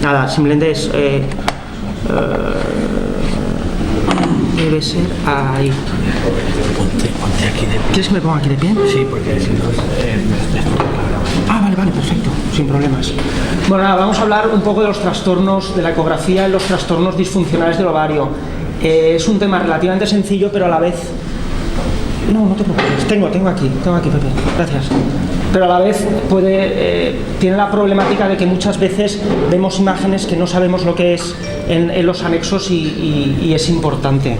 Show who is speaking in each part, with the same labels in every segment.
Speaker 1: Nada, simplemente es... debe ser ahí.
Speaker 2: Ponte aquí de pie.
Speaker 1: ¿Quieres que me ponga aquí de pie?
Speaker 2: Sí, porque si no...
Speaker 1: Vale, perfecto, sin problemas. Bueno, nada, vamos a hablar un poco de los trastornos de la ecografía y los trastornos disfuncionales del ovario. Es un tema relativamente sencillo, pero a la vez... No te preocupes, tengo aquí, Pepe, gracias. Pero a la vez tiene la problemática de que muchas veces vemos imágenes que no sabemos lo que es en los anexos y es importante.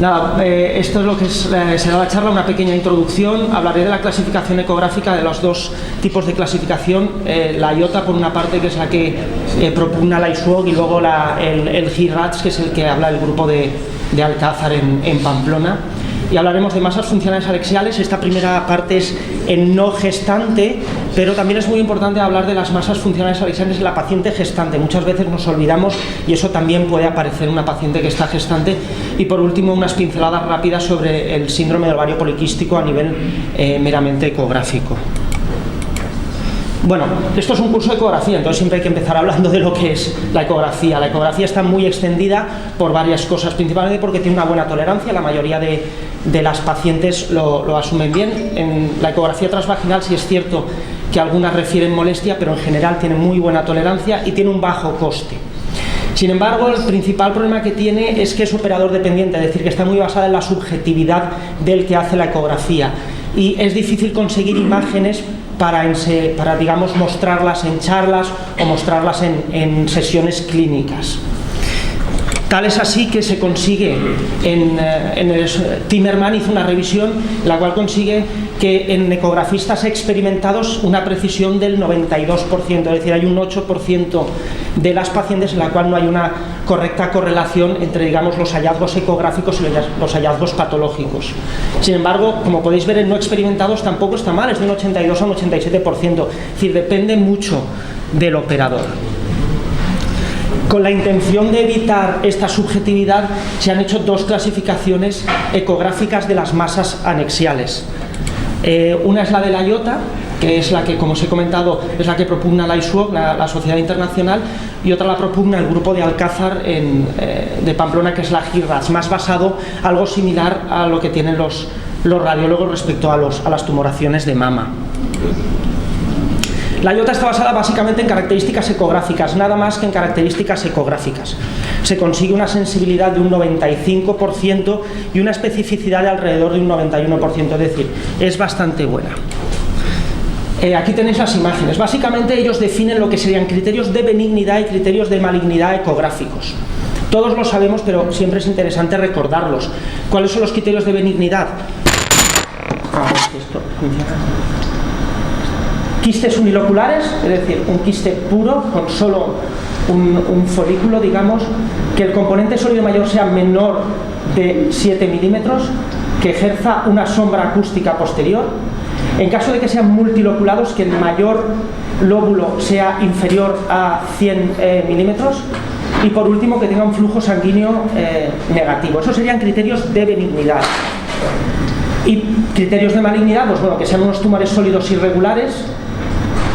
Speaker 1: Nada, esto es lo que será la charla, una pequeña introducción. Hablaré de la clasificación ecográfica, de los dos tipos de clasificación, la IOTA por una parte, que es la que propugna la ISUOG, y luego el GIRATS, que es el que habla el grupo de Alcázar en Pamplona. Y hablaremos de masas funcionales anexiales. Esta primera parte es en no gestante, pero también es muy importante hablar de las masas funcionales anexiales en la paciente gestante. Muchas veces nos olvidamos y eso también puede aparecer en una paciente que está gestante. Y por último, unas pinceladas rápidas sobre el síndrome del ovario poliquístico a nivel meramente ecográfico. Bueno, esto es un curso de ecografía, entonces siempre hay que empezar hablando de lo que es la ecografía. La ecografía está muy extendida por varias cosas, principalmente porque tiene una buena tolerancia. La mayoría de las pacientes lo asumen bien. En la ecografía transvaginal sí es cierto que algunas refieren molestia, pero en general tiene muy buena tolerancia y tiene un bajo coste. Sin embargo, el principal problema que tiene es que es operador dependiente, es decir, que está muy basada en la subjetividad del que hace la ecografía. Y es difícil conseguir imágenes para digamos, mostrarlas en charlas o mostrarlas en sesiones clínicas. Tal es así que se consigue, Timmerman hizo una revisión, la cual consigue que en ecografistas experimentados una precisión del 92%, es decir, hay un 8% de las pacientes en la cual no hay una correcta correlación entre, digamos, los hallazgos ecográficos y los hallazgos patológicos. Sin embargo, como podéis ver, en no experimentados tampoco está mal, es de un 82 a un 87%, es decir, depende mucho del operador. Con la intención de evitar esta subjetividad, se han hecho dos clasificaciones ecográficas de las masas anexiales. Una es la de la IOTA, que es la que, como os he comentado, es la que propugna la ISUOG, la Sociedad Internacional, y otra la propugna el grupo de Alcázar de Pamplona, que es la GIRATS, más basado, algo similar a lo que tienen los radiólogos respecto a las tumoraciones de mama. La IOTA está basada básicamente en características ecográficas, nada más que en características ecográficas. Se consigue una sensibilidad de un 95% y una especificidad de alrededor de un 91%, es decir, es bastante buena. Aquí tenéis las imágenes. Básicamente ellos definen lo que serían criterios de benignidad y criterios de malignidad ecográficos. Todos lo sabemos, pero siempre es interesante recordarlos. ¿Cuáles son los criterios de benignidad? Esto funciona. Quistes uniloculares, es decir, un quiste puro con solo un folículo, digamos, que el componente sólido mayor sea menor de 7 milímetros, que ejerza una sombra acústica posterior. En caso de que sean multiloculados, que el mayor lóbulo sea inferior a 100 milímetros. Y por último, que tenga un flujo sanguíneo negativo. Esos serían criterios de benignidad. Y criterios de malignidad, pues bueno, que sean unos tumores sólidos irregulares,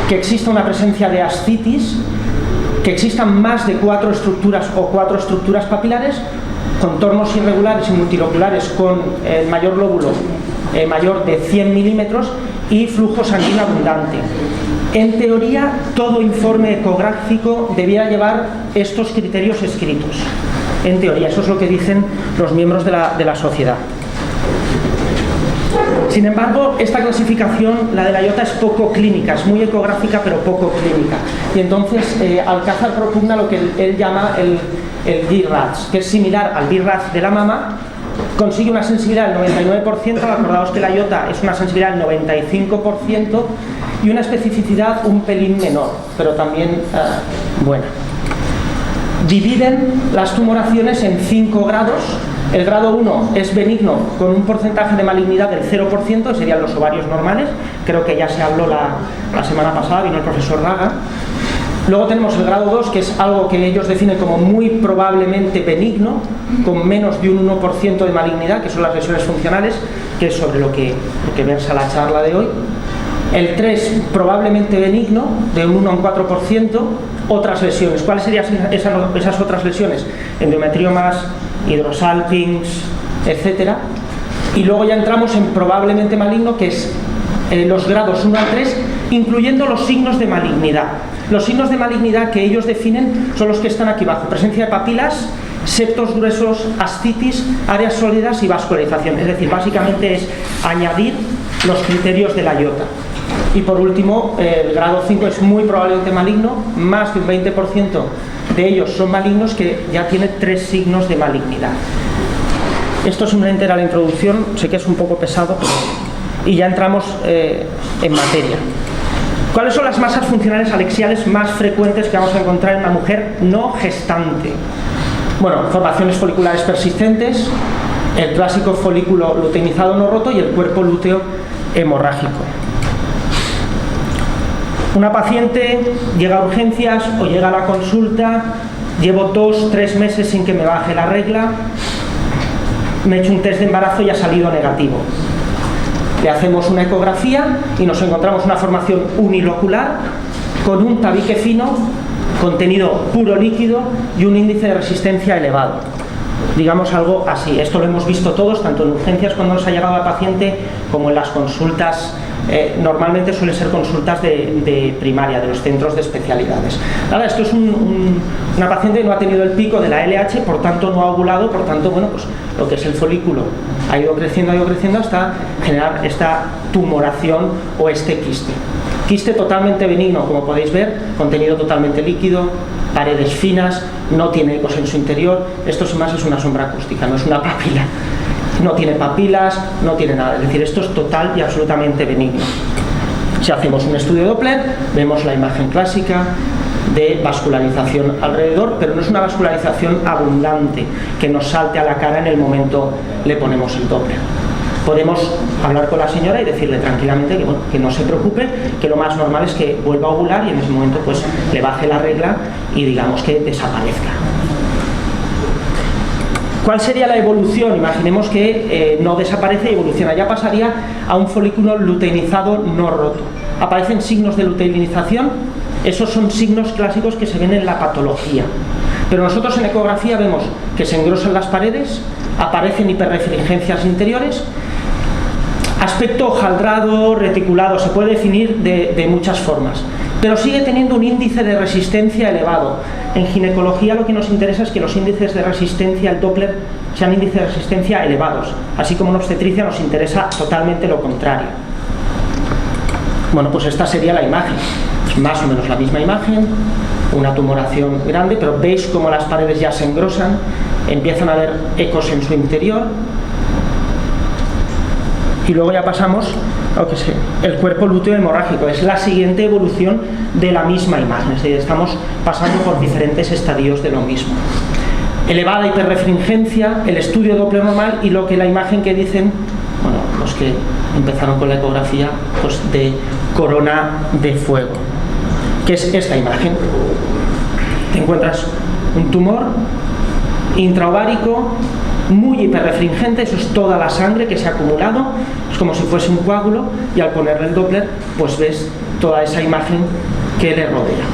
Speaker 1: que exista una presencia de ascitis, que existan más de 4 estructuras o 4 estructuras papilares, contornos irregulares y multiloculares con el mayor lóbulo mayor de 100 milímetros y flujo sanguíneo abundante. En teoría, todo informe ecográfico debiera llevar estos criterios escritos. En teoría, eso es lo que dicen los miembros de la sociedad. Sin embargo, esta clasificación, la de la IOTA, es poco clínica, es muy ecográfica pero poco clínica. Y entonces Alcázar propugna lo que él llama el GIRATS, que es similar al GIRATS de la mama, consigue una sensibilidad del 99%, acordaos que la IOTA es una sensibilidad del 95% y una especificidad un pelín menor, pero también buena. Dividen las tumoraciones en 5 grados. El grado 1 es benigno con un porcentaje de malignidad del 0%, serían los ovarios normales, creo que ya se habló la semana pasada, vino el profesor Raga. Luego tenemos el grado 2, que es algo que ellos definen como muy probablemente benigno, con menos de un 1% de malignidad, que son las lesiones funcionales, que es sobre lo que versa la charla de hoy. El 3 probablemente benigno, de un 1 a un 4%. Otras lesiones. ¿Cuáles serían esas otras lesiones? Endometriomas, hidrosalpinx, etcétera. Y luego ya entramos en probablemente maligno, que es los grados 1 al 3, incluyendo los signos de malignidad. Los signos de malignidad que ellos definen son los que están aquí abajo: presencia de papilas, septos gruesos, ascitis, áreas sólidas y vascularización. Es decir, básicamente es añadir los criterios de la IOTA. Y por último, el grado 5 es muy probablemente maligno, más de un 20% de ellos son malignos, que ya tiene 3 signos de malignidad. Esto es una entera la introducción, sé que es un poco pesado, y ya entramos en materia. ¿Cuáles son las masas funcionales alexiales más frecuentes que vamos a encontrar en una mujer no gestante? Bueno, formaciones foliculares persistentes, el clásico folículo luteinizado no roto y el cuerpo lúteo hemorrágico. Una paciente llega a urgencias o llega a la consulta: llevo 2-3 meses sin que me baje la regla, me he hecho un test de embarazo y ha salido negativo. Le hacemos una ecografía y nos encontramos una formación unilocular con un tabique fino, contenido puro líquido y un índice de resistencia elevado. Digamos algo así. Esto lo hemos visto todos, tanto en urgencias cuando nos ha llegado la paciente, como en las consultas. Normalmente suelen ser consultas de primaria, de los centros de especialidades. Nada, esto es una paciente que no ha tenido el pico de la LH, por tanto no ha ovulado, por tanto, bueno, pues lo que es el folículo ha ido creciendo hasta generar esta tumoración o este quiste. Quiste totalmente benigno, como podéis ver, contenido totalmente líquido, paredes finas, no tiene ecos en su interior. Esto sin más es una sombra acústica, no es una papila. No tiene papilas, no tiene nada, es decir, esto es total y absolutamente benigno. Si hacemos un estudio Doppler, vemos la imagen clásica de vascularización alrededor, pero no es una vascularización abundante que nos salte a la cara en el momento le ponemos el Doppler. Podemos hablar con la señora y decirle tranquilamente que, bueno, que no se preocupe, que lo más normal es que vuelva a ovular y en ese momento pues le baje la regla y digamos que desaparezca. ¿Cuál sería la evolución? Imaginemos que no desaparece y evoluciona. Ya pasaría a un folículo luteinizado no roto. Aparecen signos de luteinización. Esos son signos clásicos que se ven en la patología. Pero nosotros en ecografía vemos que se engrosan las paredes, aparecen hiperrefringencias interiores, aspecto hojaldrado, reticulado, se puede definir de muchas formas. Pero sigue teniendo un índice de resistencia elevado. En ginecología lo que nos interesa es que los índices de resistencia, el Doppler, sean índices de resistencia elevados. Así como en obstetricia nos interesa totalmente lo contrario. Bueno, pues esta sería la imagen. Es más o menos la misma imagen, una tumoración grande, pero veis cómo las paredes ya se engrosan, empiezan a haber ecos en su interior. Y luego ya pasamos a lo que es el cuerpo lúteo hemorrágico. Es la siguiente evolución de la misma imagen, es decir, estamos pasando por diferentes estadios de lo mismo. Elevada hiperrefringencia, el estudio Doppler normal y lo que la imagen que dicen, bueno, los que empezaron con la ecografía, pues de corona de fuego, que es esta imagen. Te encuentras un tumor intraovárico muy hiperrefringente, eso es toda la sangre que se ha acumulado, es como si fuese un coágulo, y al ponerle el Doppler pues ves toda esa imagen que le rodea.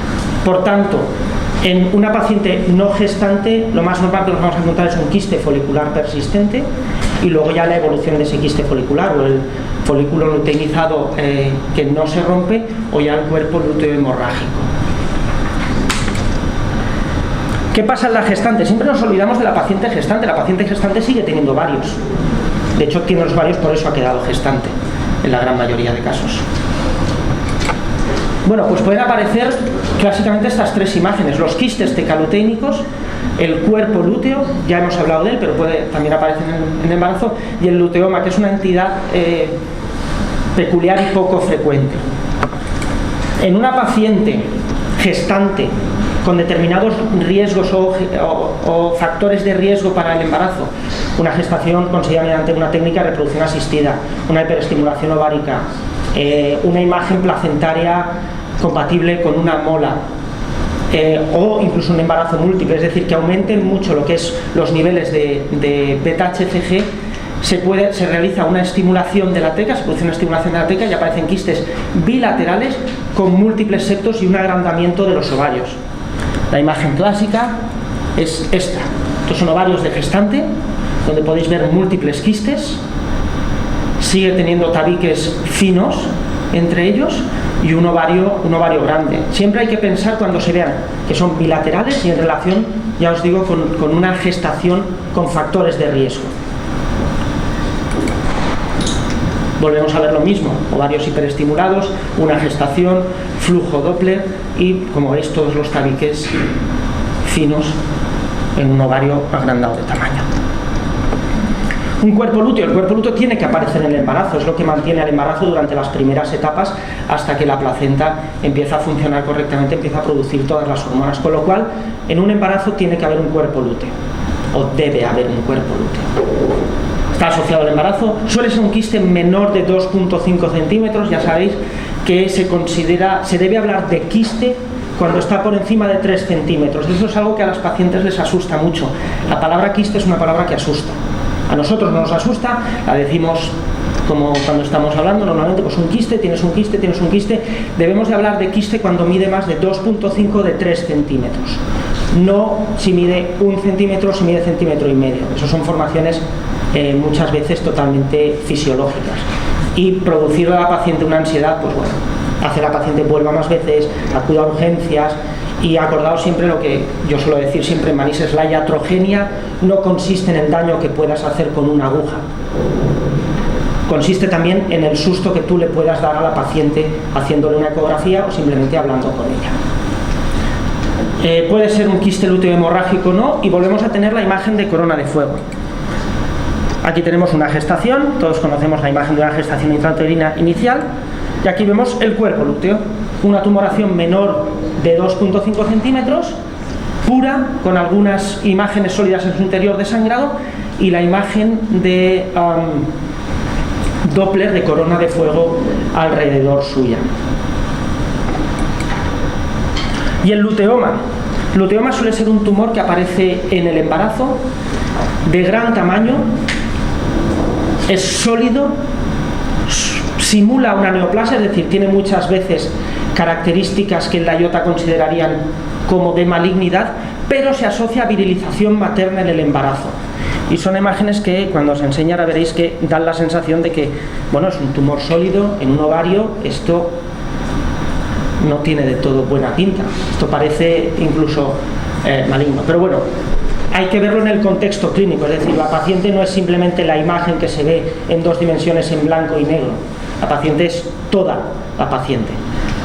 Speaker 1: Por tanto, en una paciente no gestante lo más normal que nos vamos a encontrar es un quiste folicular persistente y luego ya la evolución de ese quiste folicular o el folículo luteinizado que no se rompe, o ya el cuerpo lúteo hemorrágico. ¿Qué pasa en la gestante? Siempre nos olvidamos de la paciente gestante. La paciente gestante sigue teniendo varios. De hecho, tiene los varios, por eso ha quedado gestante, en la gran mayoría de casos. Bueno, pues pueden aparecer clásicamente estas tres imágenes. Los quistes tecaluténicos, el cuerpo lúteo, ya hemos hablado de él, pero también aparece en embarazo, y el luteoma, que es una entidad peculiar y poco frecuente. En una paciente gestante con determinados riesgos o factores de riesgo para el embarazo, una gestación conseguida mediante una técnica de reproducción asistida, una hiperestimulación ovárica, una imagen placentaria compatible con una mola, o incluso un embarazo múltiple, es decir, que aumenten mucho lo que es los niveles de beta-HCG, se realiza una estimulación de la teca, se produce una estimulación de la teca y aparecen quistes bilaterales con múltiples septos y un agrandamiento de los ovarios. La imagen clásica es esta. Estos son ovarios de gestante, donde podéis ver múltiples quistes, sigue teniendo tabiques finos entre ellos y un ovario grande. Siempre hay que pensar cuando se vean que son bilaterales y en relación, ya os digo, con una gestación con factores de riesgo. Volvemos a ver lo mismo, ovarios hiperestimulados, una gestación, flujo Doppler y, como veis, todos los tabiques finos en un ovario agrandado de tamaño. Un cuerpo lúteo. El cuerpo lúteo tiene que aparecer en el embarazo, es lo que mantiene al embarazo durante las primeras etapas hasta que la placenta empieza a funcionar correctamente, empieza a producir todas las hormonas, con lo cual en un embarazo tiene que haber un cuerpo lúteo, o debe haber un cuerpo lúteo. Está asociado al embarazo, suele ser un quiste menor de 2,5 centímetros, ya sabéis que se debe hablar de quiste cuando está por encima de 3 centímetros. Eso es algo que a las pacientes les asusta mucho. La palabra quiste es una palabra que asusta. A nosotros no nos asusta, la decimos como cuando estamos hablando, normalmente pues un quiste, tienes un quiste, tienes un quiste. Debemos de hablar de quiste cuando mide más de 2,5 de 3 centímetros. No si mide 1 centímetro, si mide 1,5 centímetros. Esas son formaciones muchas veces totalmente fisiológicas. Y producir a la paciente una ansiedad, pues bueno, hace a la paciente vuelva más veces, acuda a urgencias. Y acordaos siempre lo que yo suelo decir siempre en Manises, la iatrogenia no consiste en el daño que puedas hacer con una aguja. Consiste también en el susto que tú le puedas dar a la paciente haciéndole una ecografía o simplemente hablando con ella. Puede ser un quiste lúteo hemorrágico o no, y volvemos a tener la imagen de corona de fuego. Aquí tenemos una gestación, todos conocemos la imagen de una gestación intrauterina inicial, y aquí vemos el cuerpo lúteo, una tumoración menor de 2,5 centímetros, pura, con algunas imágenes sólidas en su interior de sangrado, y la imagen de Doppler de corona de fuego alrededor suya. Y el luteoma. Luteoma suele ser un tumor que aparece en el embarazo, de gran tamaño, es sólido, simula una neoplasia, es decir, tiene muchas veces características que en la IOTA considerarían como de malignidad, pero se asocia a virilización materna en el embarazo. Y son imágenes que cuando os enseñara veréis que dan la sensación de que, bueno, es un tumor sólido en un ovario, esto no tiene de todo buena pinta, esto parece incluso maligno, pero bueno, hay que verlo en el contexto clínico, es decir, la paciente no es simplemente la imagen que se ve en 2 dimensiones en blanco y negro, la paciente es toda la paciente.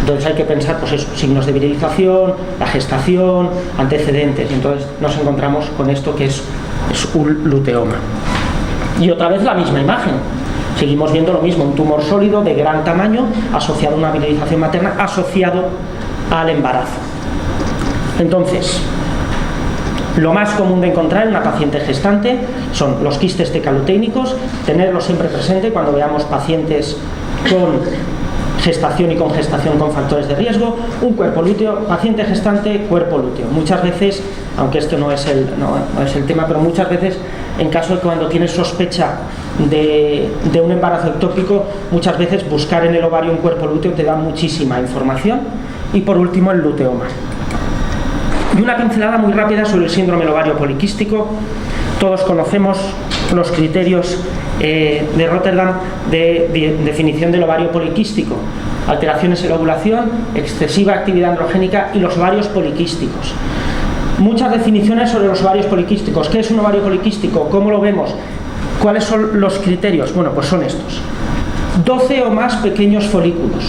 Speaker 1: Entonces hay que pensar, pues eso, signos de virilización, la gestación, antecedentes, y entonces nos encontramos con esto que es un luteoma. Y otra vez la misma imagen, seguimos viendo lo mismo, un tumor sólido de gran tamaño asociado a una virilización materna, asociado al embarazo. Entonces, lo más común de encontrar en una paciente gestante son los quistes tecaluténicos, tenerlos siempre presente cuando veamos pacientes con gestación y congestación con factores de riesgo, un cuerpo lúteo, paciente gestante, cuerpo lúteo. Muchas veces, aunque esto no es el tema, pero muchas veces, en caso de cuando tienes sospecha de un embarazo ectópico, muchas veces buscar en el ovario un cuerpo lúteo te da muchísima información. Y por último, el luteoma. Y una pincelada muy rápida sobre el síndrome del ovario poliquístico. Todos conocemos los criterios de Rotterdam de definición del ovario poliquístico: alteraciones en la ovulación, excesiva actividad androgénica y los ovarios poliquísticos. Muchas definiciones sobre los ovarios poliquísticos. ¿Qué es un ovario poliquístico? ¿Cómo lo vemos? ¿Cuáles son los criterios? Bueno, pues son estos: 12 o más pequeños folículos.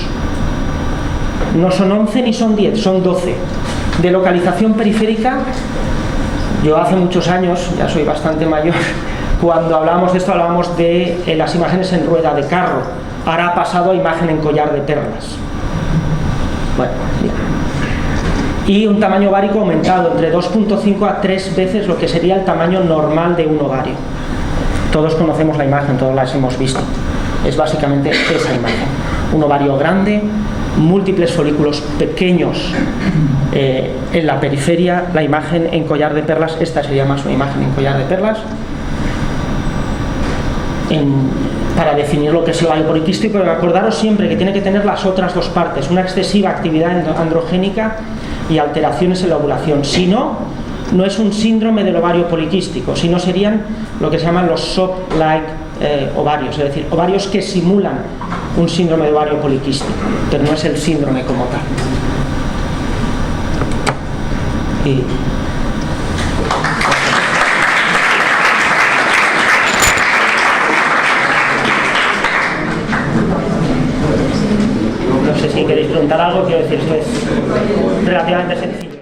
Speaker 1: No son 11 ni son 10, son 12. De localización periférica, yo hace muchos años, ya soy bastante mayor, cuando hablábamos de esto hablábamos de las imágenes en rueda de carro. Ahora ha pasado a imagen en collar de perlas. Bueno, ya. Y un tamaño ovárico aumentado entre 2,5 a 3 veces lo que sería el tamaño normal de un ovario. Todos conocemos la imagen, todos las hemos visto. Es básicamente esa imagen. Un ovario grande, múltiples folículos pequeños en la periferia, la imagen en collar de perlas. Esta sería más una imagen en collar de perlas. para definir lo que es el ovario poliquístico, pero acordaros siempre que tiene que tener las otras dos partes, una excesiva actividad androgénica y alteraciones en la ovulación. Si no, no es un síndrome del ovario poliquístico, sino serían lo que se llaman los SOP-like ovarios, es decir, ovarios que simulan un síndrome de ovario poliquístico, pero no es el síndrome como tal. Y no sé si queréis preguntar algo, quiero decir, esto es relativamente sencillo.